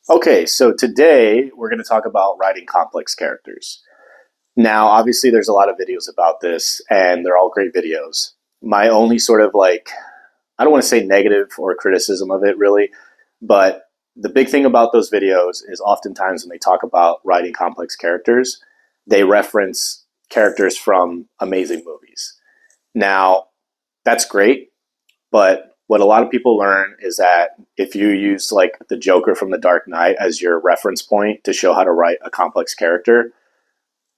Okay, so today we're going to talk about writing complex characters. Now, obviously, there's a lot of videos about this, and they're all great videos. My only sort of I don't want to say negative or criticism of it really, but the big thing about those videos is oftentimes when they talk about writing complex characters, they reference characters from amazing movies. Now, that's great, but what a lot of people learn is that if you use like the Joker from The Dark Knight as your reference point to show how to write a complex character,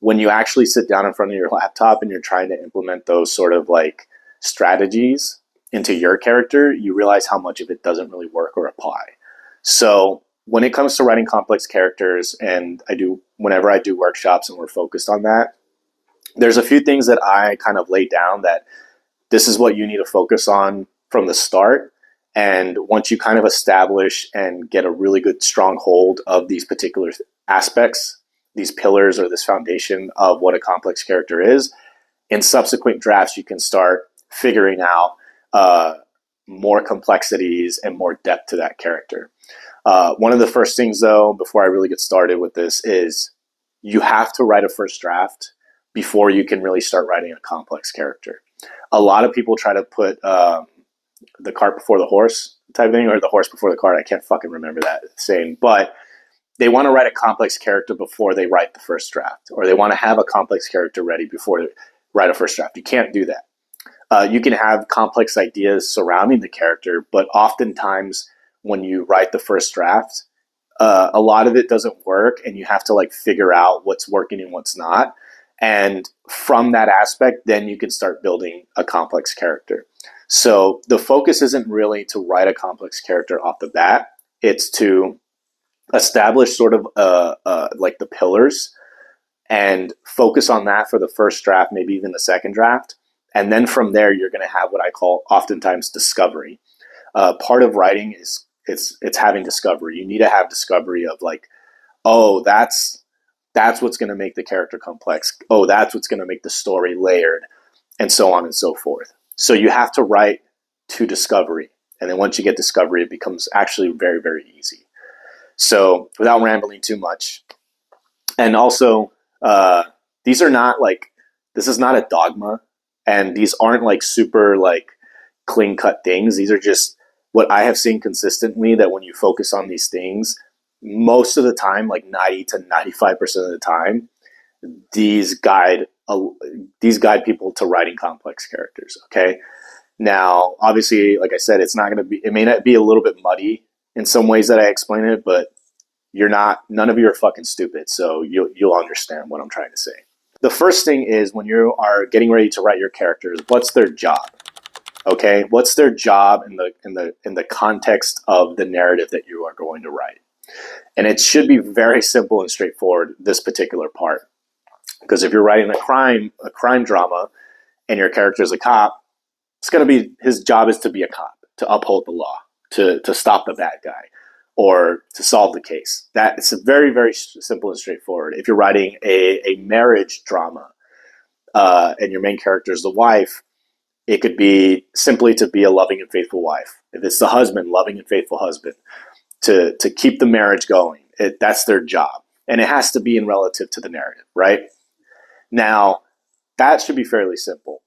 when you actually sit down in front of your laptop and you're trying to implement those sort of like strategies into your character, you realize how much of it doesn't really work or apply. So when it comes to writing complex characters, and whenever I do workshops and we're focused on that, there's a few things that I kind of lay down that this is what you need to focus on from the start. And once you kind of establish and get a really good strong hold of these particular aspects, these pillars or this foundation of what a complex character is, in subsequent drafts, you can start figuring out more complexities and more depth to that character. One of the first things, though, before I really get started with this, is you have to write a first draft before you can really start writing a complex character. A lot of people try to put the cart before the horse type thing, or the horse before the cart. I can't fucking remember that saying, but they want to write a complex character before they write the first draft, or they want to have a complex character ready before they write a first draft. You can't do that. You can have complex ideas surrounding the character, but oftentimes when you write the first draft, a lot of it doesn't work, and you have to like figure out what's working and what's not. And from that aspect, then you can start building a complex character. So the focus isn't really to write a complex character off the bat. It's to establish sort of like the pillars and focus on that for the first draft, maybe even the second draft. And then from there, you're going to have what I call oftentimes discovery. Part of writing is it's having discovery. You need to have discovery of like, oh, that's what's going to make the character complex. Oh, that's what's going to make the story layered, and so on and so forth. So you have to write to discovery. And then once you get discovery, it becomes actually very, very easy. So without rambling too much, and also these are not like, this is not a dogma, and these aren't like super like clean cut things. These are just what I have seen consistently, that when you focus on these things, most of the time, like 90 to 95% of the time, these guide people to writing complex characters. Okay. Now, obviously, like I said, it may not be a little bit muddy in some ways that I explain it, but none of you are fucking stupid. So you'll understand what I'm trying to say. The first thing is, when you are getting ready to write your characters, what's their job? Okay. What's their job in the context of the narrative that you are going to write? And it should be very simple and straightforward, this particular part. Because if you're writing a crime drama and your character is a cop, it's going to be, his job is to be a cop, to uphold the law, to stop the bad guy, or to solve the case. That it's very, very simple and straightforward. If you're writing a marriage drama and your main character is the wife, it could be simply to be a loving and faithful wife. If it's the husband, loving and faithful husband, to keep the marriage going. That's their job. And it has to be in relative to the narrative, right? Now, that should be fairly simple.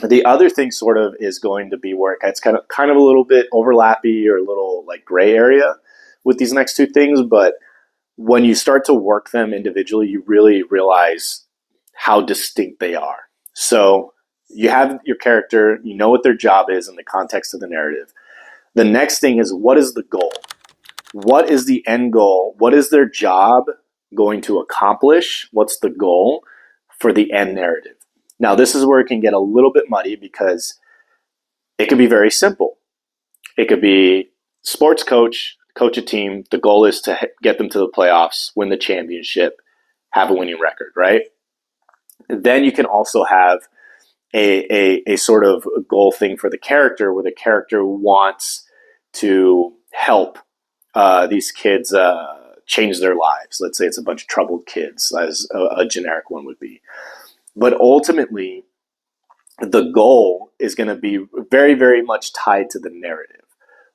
The other thing sort of is going to be where it gets kind of a little bit overlappy or a little like gray area with these next two things. But when you start to work them individually, you really realize how distinct they are. So you have your character, you know what their job is in the context of the narrative. The next thing is, what is the goal? What is the end goal? What is their job going to accomplish? What's the goal for the end narrative? Now, this is where it can get a little bit muddy, because it could be very simple. It could be sports coach a team. The goal is to get them to the playoffs, win the championship, have a winning record, right? Then you can also have a sort of goal thing for the character, where the character wants to help these kids change their lives. Let's say it's a bunch of troubled kids, as a generic one would be. But ultimately, the goal is going to be very, very much tied to the narrative.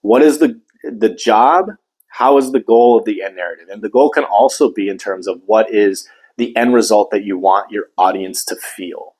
What is the job how is the goal of the end narrative? And the goal can also be in terms of what is the end result that you want your audience to feel.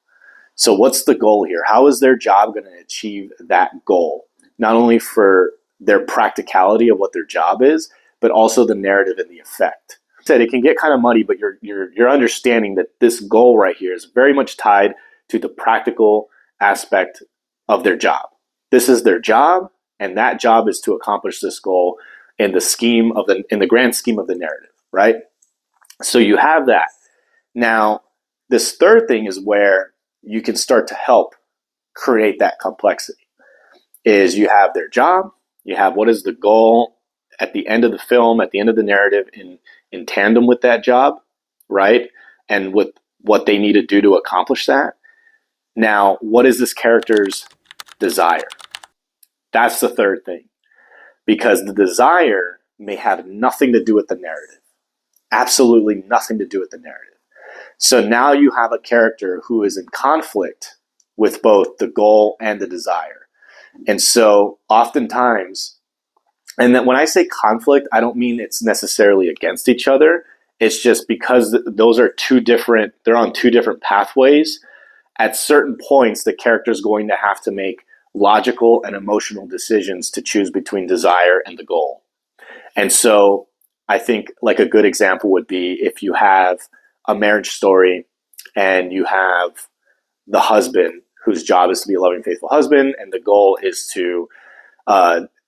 So what's the goal here? How is their job going to achieve that goal? Not only for their practicality of what their job is, but also the narrative and the effect. I said it can get kind of muddy, but you're understanding that this goal right here is very much tied to the practical aspect of their job. This is their job, and that job is to accomplish this goal in the grand scheme of the narrative, right? So you have that. Now, this third thing is where you can start to help create that complexity. Is you have their job, you have what is the goal at the end of the film, at the end of the narrative, in tandem with that job, right? And with what they need to do to accomplish that. Now, what is this character's desire? That's the third thing. Because the desire may have nothing to do with the narrative. Absolutely nothing to do with the narrative. So now you have a character who is in conflict with both the goal and the desire. And so oftentimes, and that when I say conflict, I don't mean it's necessarily against each other. It's just because those are they're on two different pathways. At certain points, the character is going to have to make logical and emotional decisions to choose between desire and the goal. And so I think like a good example would be if you have a marriage story and you have the husband whose job is to be a loving, faithful husband, and the goal is to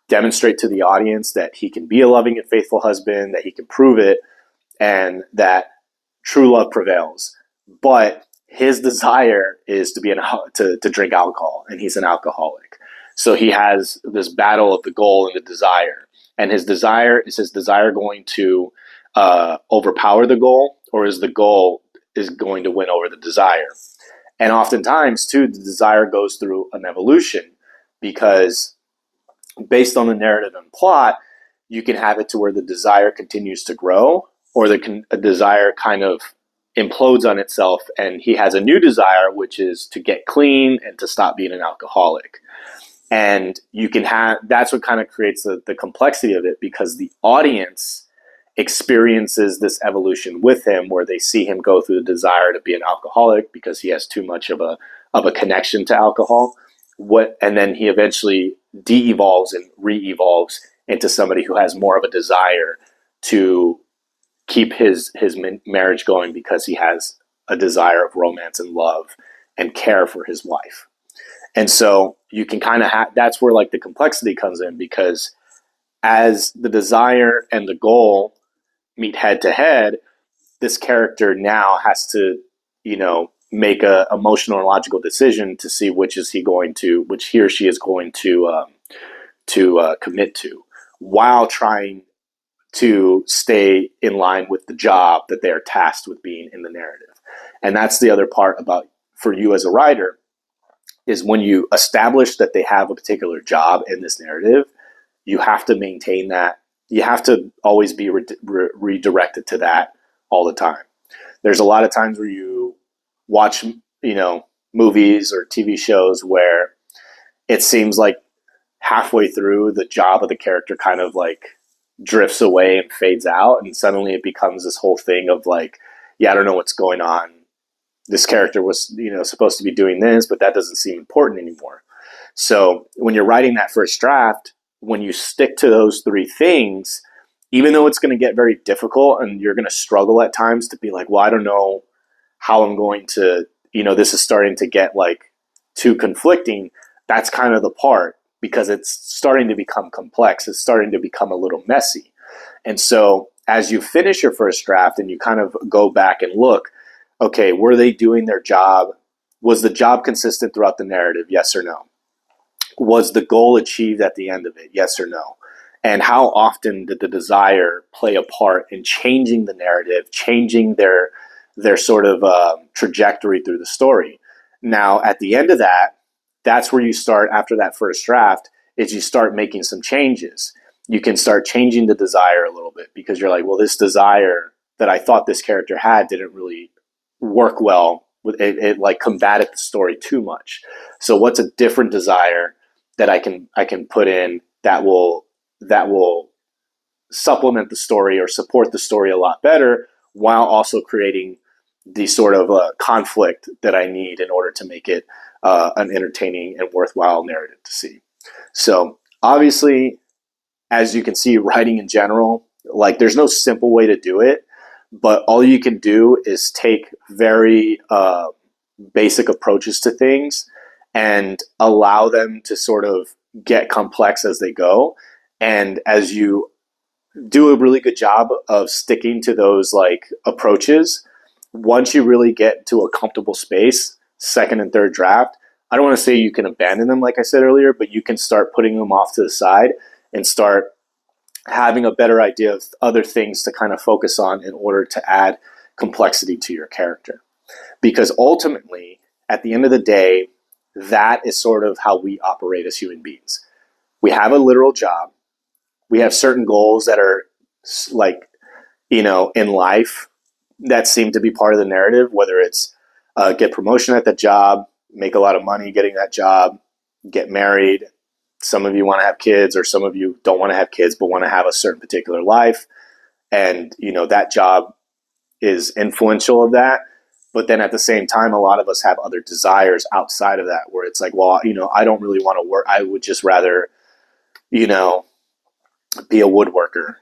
demonstrate to the audience that he can be a loving and faithful husband, that he can prove it, and that true love prevails. But his desire is to drink alcohol, and he's an alcoholic. So he has this battle of the goal and the desire. And his desire going to overpower the goal, or is the goal is going to win over the desire? And oftentimes, too, the desire goes through an evolution, because based on the narrative and plot, you can have it to where the desire continues to grow, or a desire kind of implodes on itself, and he has a new desire, which is to get clean and to stop being an alcoholic. And that's what kind of creates the complexity of it, because the audience experiences this evolution with him, where they see him go through the desire to be an alcoholic because he has too much of a connection to alcohol. And then he eventually de-evolves and re-evolves into somebody who has more of a desire to keep his marriage going, because he has a desire of romance and love and care for his wife. And so you can kind of that's where like the complexity comes in, because as the desire and the goal meet head to head, this character now has to, make a emotional and logical decision to see which he or she is going to commit to, while trying to stay in line with the job that they are tasked with being in the narrative. And that's the other part about, for you as a writer, is when you establish that they have a particular job in this narrative, you have to maintain that. You have to always be redirected to that all the time. There's a lot of times where you watch, movies or TV shows where it seems like halfway through, the job of the character kind of like drifts away and fades out, and suddenly it becomes this whole thing of like, yeah, I don't know what's going on. This character was, supposed to be doing this, but that doesn't seem important anymore. So when you're writing that first draft, when you stick to those three things, even though it's going to get very difficult and you're going to struggle at times to be like, well, I don't know how I'm going to, this is starting to get like too conflicting. That's kind of the part, because it's starting to become complex. It's starting to become a little messy. And so as you finish your first draft and you kind of go back and look, okay, were they doing their job? Was the job consistent throughout the narrative? Yes or no? Was the goal achieved at the end of it? Yes or no? And how often did the desire play a part in changing the narrative, changing their sort of trajectory through the story? Now, at the end of that, that's where you start, after that first draft, is you start making some changes. You can start changing the desire a little bit, because you're like, well, this desire that I thought this character had didn't really work well. It like combated the story too much. So what's a different desire that I can put in that will supplement the story or support the story a lot better, while also creating the sort of conflict that I need in order to make it an entertaining and worthwhile narrative to see. So obviously, as you can see, writing in general, like there's no simple way to do it, but all you can do is take very basic approaches to things and allow them to sort of get complex as they go. And as you do a really good job of sticking to those like approaches, once you really get to a comfortable space, second and third draft, I don't want to say you can abandon them, like I said earlier, but you can start putting them off to the side and start having a better idea of other things to kind of focus on in order to add complexity to your character. Because ultimately, at the end of the day, that is sort of how we operate as human beings. We have a literal job. We have certain goals that are like, in life that seem to be part of the narrative, whether it's get promotion at the job, make a lot of money getting that job, get married. Some of you want to have kids, or some of you don't want to have kids but want to have a certain particular life. And, that job is influential of that. But then at the same time, a lot of us have other desires outside of that, where it's like, well, I don't really want to work. I would just rather, be a woodworker,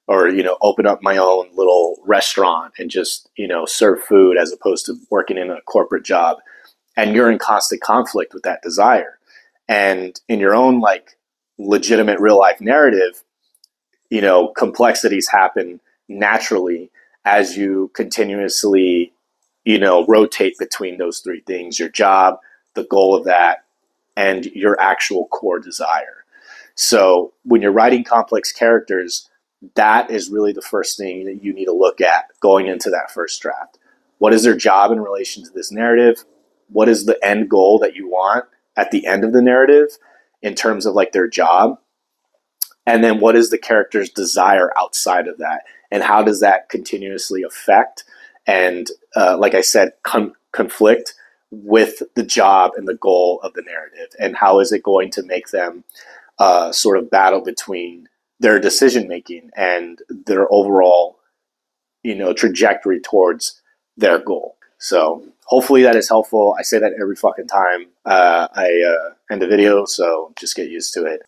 or, open up my own little restaurant and just, serve food as opposed to working in a corporate job. And you're in constant conflict with that desire. And in your own like legitimate real life narrative, complexities happen naturally as you continuously, rotate between those three things: your job, the goal of that, and your actual core desire. So when you're writing complex characters, that is really the first thing that you need to look at going into that first draft. What is their job in relation to this narrative? What is the end goal that you want at the end of the narrative in terms of like their job? And then what is the character's desire outside of that? And how does that continuously affect and, like I said, conflict with the job and the goal of the narrative? And how is it going to make them sort of battle between their decision making and their overall, trajectory towards their goal? So hopefully that is helpful. I say that every fucking time I end a video, so just get used to it.